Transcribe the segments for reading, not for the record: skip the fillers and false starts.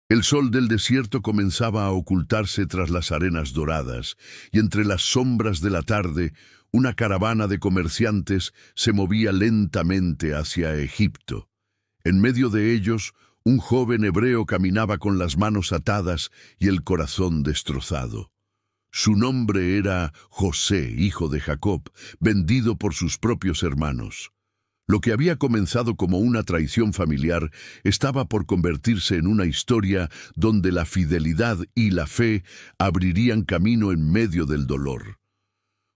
El sol del desierto comenzaba a ocultarse tras las arenas doradas, y entre las sombras de la tarde, una caravana de comerciantes se movía lentamente hacia Egipto. En medio de ellos, un joven hebreo caminaba con las manos atadas y el corazón destrozado. Su nombre era José, hijo de Jacob, vendido por sus propios hermanos. Lo que había comenzado como una traición familiar estaba por convertirse en una historia donde la fidelidad y la fe abrirían camino en medio del dolor.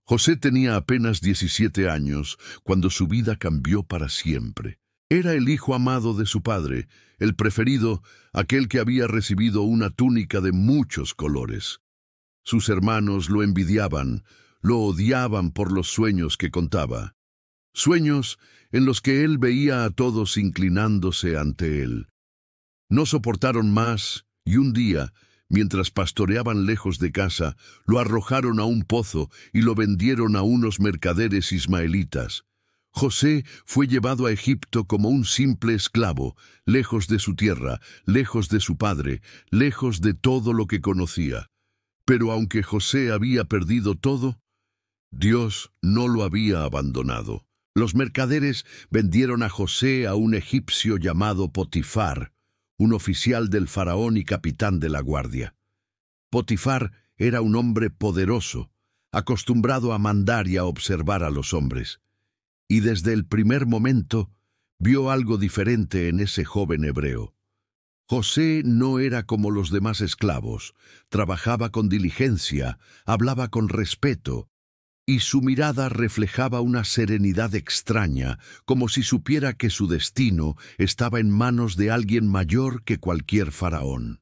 José tenía apenas 17 años cuando su vida cambió para siempre. Era el hijo amado de su padre, el preferido, aquel que había recibido una túnica de muchos colores. Sus hermanos lo envidiaban, lo odiaban por los sueños que contaba. Sueños en los que él veía a todos inclinándose ante él. No soportaron más y un día, mientras pastoreaban lejos de casa, lo arrojaron a un pozo y lo vendieron a unos mercaderes ismaelitas. José fue llevado a Egipto como un simple esclavo, lejos de su tierra, lejos de su padre, lejos de todo lo que conocía. Pero aunque José había perdido todo, Dios no lo había abandonado. Los mercaderes vendieron a José a un egipcio llamado Potifar, un oficial del faraón y capitán de la guardia. Potifar era un hombre poderoso, acostumbrado a mandar y a observar a los hombres. Y desde el primer momento vio algo diferente en ese joven hebreo. José no era como los demás esclavos, trabajaba con diligencia, hablaba con respeto, y su mirada reflejaba una serenidad extraña, como si supiera que su destino estaba en manos de alguien mayor que cualquier faraón.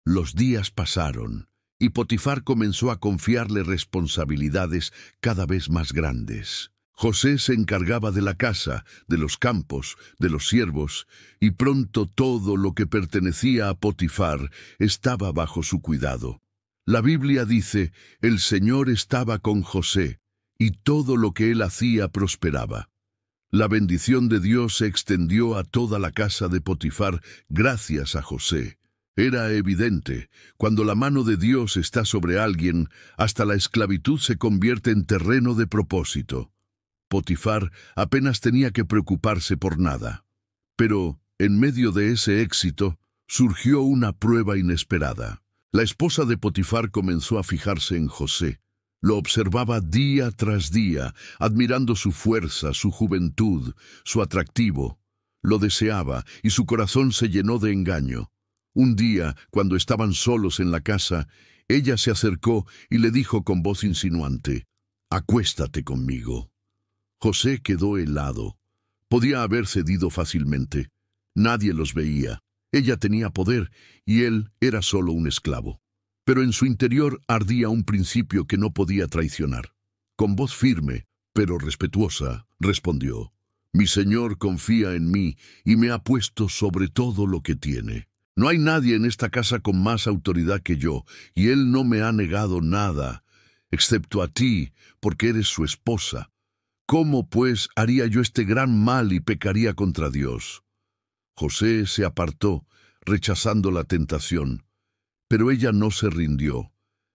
Los días pasaron, y Potifar comenzó a confiarle responsabilidades cada vez más grandes. José se encargaba de la casa, de los campos, de los siervos, y pronto todo lo que pertenecía a Potifar estaba bajo su cuidado. La Biblia dice, el Señor estaba con José, y todo lo que él hacía prosperaba. La bendición de Dios se extendió a toda la casa de Potifar gracias a José. Era evidente, cuando la mano de Dios está sobre alguien, hasta la esclavitud se convierte en terreno de propósito. Potifar apenas tenía que preocuparse por nada. Pero, en medio de ese éxito, surgió una prueba inesperada. La esposa de Potifar comenzó a fijarse en José. Lo observaba día tras día, admirando su fuerza, su juventud, su atractivo. Lo deseaba y su corazón se llenó de engaño. Un día, cuando estaban solos en la casa, ella se acercó y le dijo con voz insinuante, «Acuéstate conmigo». José quedó helado. Podía haber cedido fácilmente. Nadie los veía. Ella tenía poder y él era solo un esclavo. Pero en su interior ardía un principio que no podía traicionar. Con voz firme, pero respetuosa, respondió, «Mi Señor confía en mí y me ha puesto sobre todo lo que tiene. No hay nadie en esta casa con más autoridad que yo, y Él no me ha negado nada, excepto a ti, porque eres su esposa. ¿Cómo, pues, haría yo este gran mal y pecaría contra Dios?» José se apartó, rechazando la tentación. Pero ella no se rindió.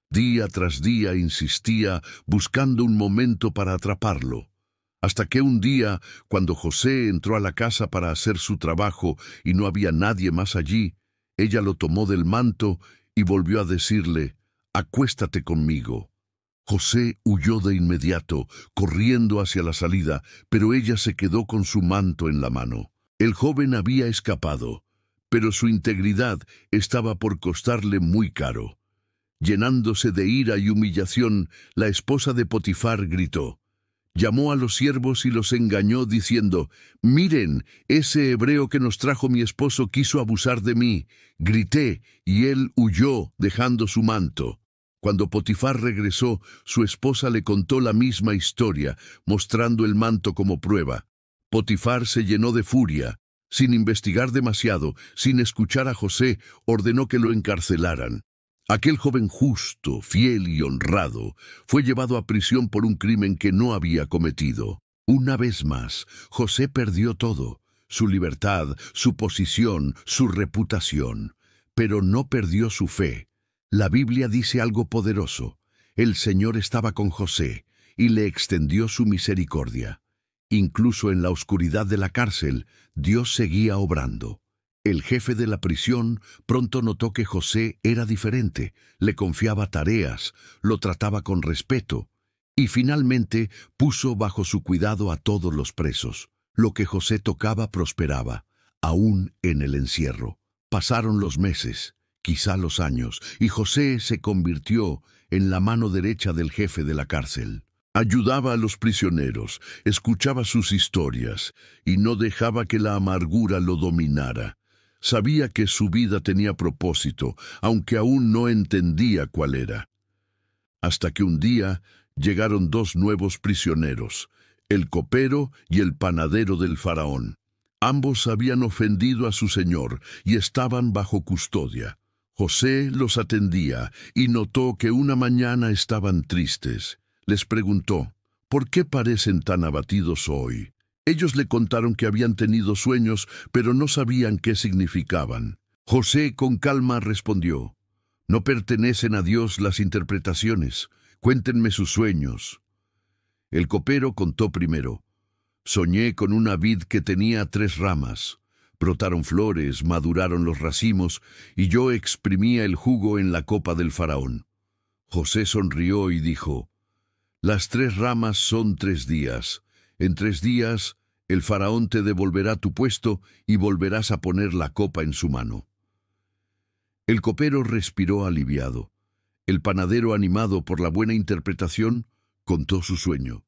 Día tras día insistía, buscando un momento para atraparlo. Hasta que un día, cuando José entró a la casa para hacer su trabajo y no había nadie más allí, ella lo tomó del manto y volvió a decirle, «Acuéstate conmigo». José huyó de inmediato, corriendo hacia la salida, pero ella se quedó con su manto en la mano. El joven había escapado, pero su integridad estaba por costarle muy caro. Llenándose de ira y humillación, la esposa de Potifar gritó. Llamó a los siervos y los engañó diciendo, «Miren, ese hebreo que nos trajo mi esposo quiso abusar de mí». Grité, y él huyó, dejando su manto. Cuando Potifar regresó, su esposa le contó la misma historia, mostrando el manto como prueba. Potifar se llenó de furia. Sin investigar demasiado, sin escuchar a José, ordenó que lo encarcelaran. Aquel joven justo, fiel y honrado fue llevado a prisión por un crimen que no había cometido. Una vez más, José perdió todo, su libertad, su posición, su reputación. pero no perdió su fe. La Biblia dice algo poderoso. El Señor estaba con José y le extendió su misericordia. Incluso en la oscuridad de la cárcel, Dios seguía obrando. El jefe de la prisión pronto notó que José era diferente, le confiaba tareas, lo trataba con respeto y finalmente puso bajo su cuidado a todos los presos. Lo que José tocaba prosperaba, aún en el encierro. Pasaron los meses, quizá los años, y José se convirtió en la mano derecha del jefe de la cárcel. Ayudaba a los prisioneros, escuchaba sus historias y no dejaba que la amargura lo dominara. Sabía que su vida tenía propósito, aunque aún no entendía cuál era. Hasta que un día llegaron dos nuevos prisioneros, el copero y el panadero del faraón. Ambos habían ofendido a su señor y estaban bajo custodia. José los atendía y notó que una mañana estaban tristes. Les preguntó, ¿por qué parecen tan abatidos hoy? Ellos le contaron que habían tenido sueños, pero no sabían qué significaban. José con calma respondió, no pertenecen a Dios las interpretaciones, cuéntenme sus sueños. El copero contó primero, soñé con una vid que tenía 3 ramas. Brotaron flores, maduraron los racimos, y yo exprimía el jugo en la copa del faraón. José sonrió y dijo, las 3 ramas son 3 días. En 3 días el faraón te devolverá tu puesto y volverás a poner la copa en su mano. El copero respiró aliviado. El panadero, animado por la buena interpretación, contó su sueño.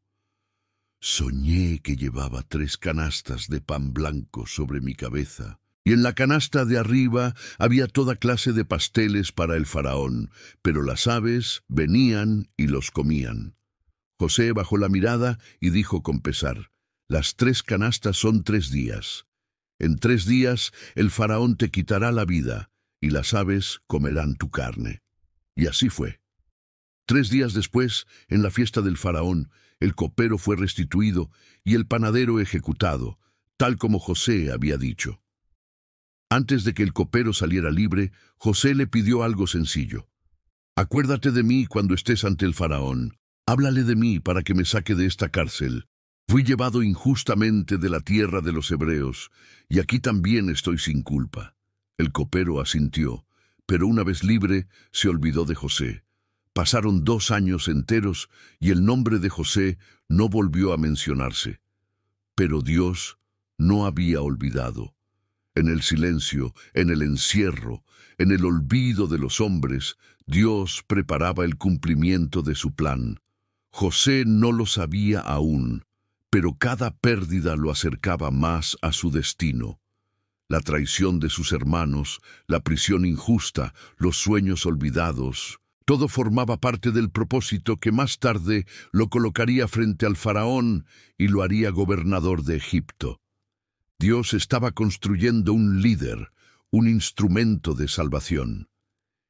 Soñé que llevaba 3 canastas de pan blanco sobre mi cabeza, y en la canasta de arriba había toda clase de pasteles para el faraón, pero las aves venían y los comían. José bajó la mirada y dijo con pesar, las 3 canastas son 3 días. En 3 días el faraón te quitará la vida, y las aves comerán tu carne. Y así fue. 3 días después, en la fiesta del faraón, el copero fue restituido y el panadero ejecutado, tal como José había dicho. Antes de que el copero saliera libre, José le pidió algo sencillo. Acuérdate de mí cuando estés ante el faraón. Háblale de mí para que me saque de esta cárcel. Fui llevado injustamente de la tierra de los hebreos, y aquí también estoy sin culpa. El copero asintió, pero una vez libre se olvidó de José. Pasaron 2 años enteros y el nombre de José no volvió a mencionarse. Pero Dios no había olvidado. En el silencio, en el encierro, en el olvido de los hombres, Dios preparaba el cumplimiento de su plan. José no lo sabía aún, pero cada pérdida lo acercaba más a su destino. La traición de sus hermanos, la prisión injusta, los sueños olvidados, todo formaba parte del propósito que más tarde lo colocaría frente al faraón y lo haría gobernador de Egipto. Dios estaba construyendo un líder, un instrumento de salvación.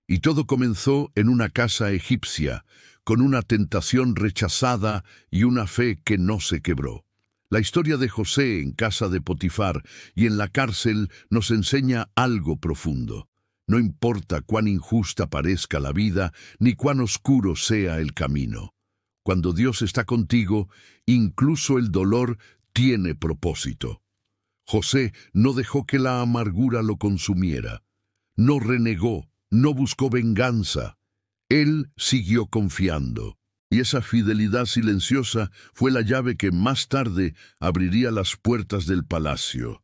Y todo comenzó en una casa egipcia, con una tentación rechazada y una fe que no se quebró. La historia de José en casa de Potifar y en la cárcel nos enseña algo profundo. No importa cuán injusta parezca la vida, ni cuán oscuro sea el camino. Cuando Dios está contigo, incluso el dolor tiene propósito. José no dejó que la amargura lo consumiera. No renegó, no buscó venganza. Él siguió confiando. Y esa fidelidad silenciosa fue la llave que más tarde abriría las puertas del palacio.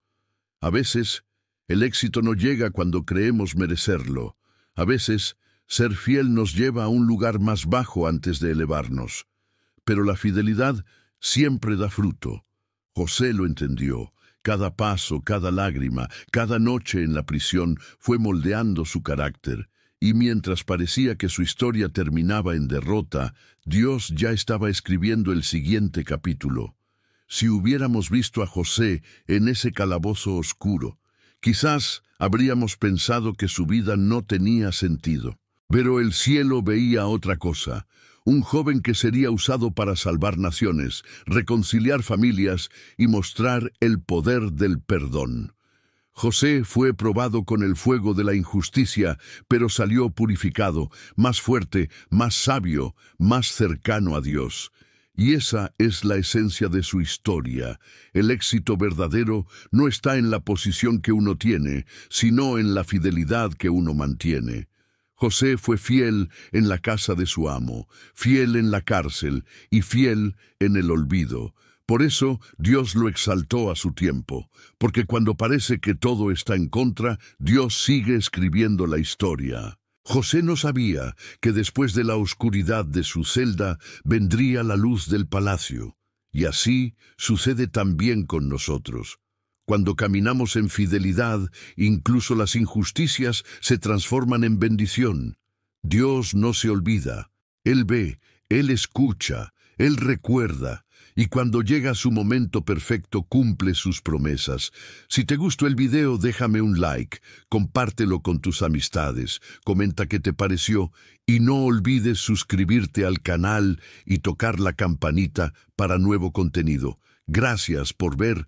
A veces, el éxito no llega cuando creemos merecerlo. A veces, ser fiel nos lleva a un lugar más bajo antes de elevarnos. Pero la fidelidad siempre da fruto. José lo entendió. Cada paso, cada lágrima, cada noche en la prisión fue moldeando su carácter. Y mientras parecía que su historia terminaba en derrota, Dios ya estaba escribiendo el siguiente capítulo. Si hubiéramos visto a José en ese calabozo oscuro, quizás habríamos pensado que su vida no tenía sentido. Pero el cielo veía otra cosa. Un joven que sería usado para salvar naciones, reconciliar familias y mostrar el poder del perdón. José fue probado con el fuego de la injusticia, pero salió purificado, más fuerte, más sabio, más cercano a Dios. Y esa es la esencia de su historia. El éxito verdadero no está en la posición que uno tiene, sino en la fidelidad que uno mantiene. José fue fiel en la casa de su amo, fiel en la cárcel y fiel en el olvido. Por eso Dios lo exaltó a su tiempo, porque cuando parece que todo está en contra, Dios sigue escribiendo la historia. José no sabía que después de la oscuridad de su celda vendría la luz del palacio, y así sucede también con nosotros. Cuando caminamos en fidelidad, incluso las injusticias se transforman en bendición. Dios no se olvida. Él ve, Él escucha, Él recuerda, y cuando llega su momento perfecto cumple sus promesas. Si te gustó el video, déjame un like, compártelo con tus amistades, comenta qué te pareció y no olvides suscribirte al canal y tocar la campanita para nuevo contenido. Gracias por ver.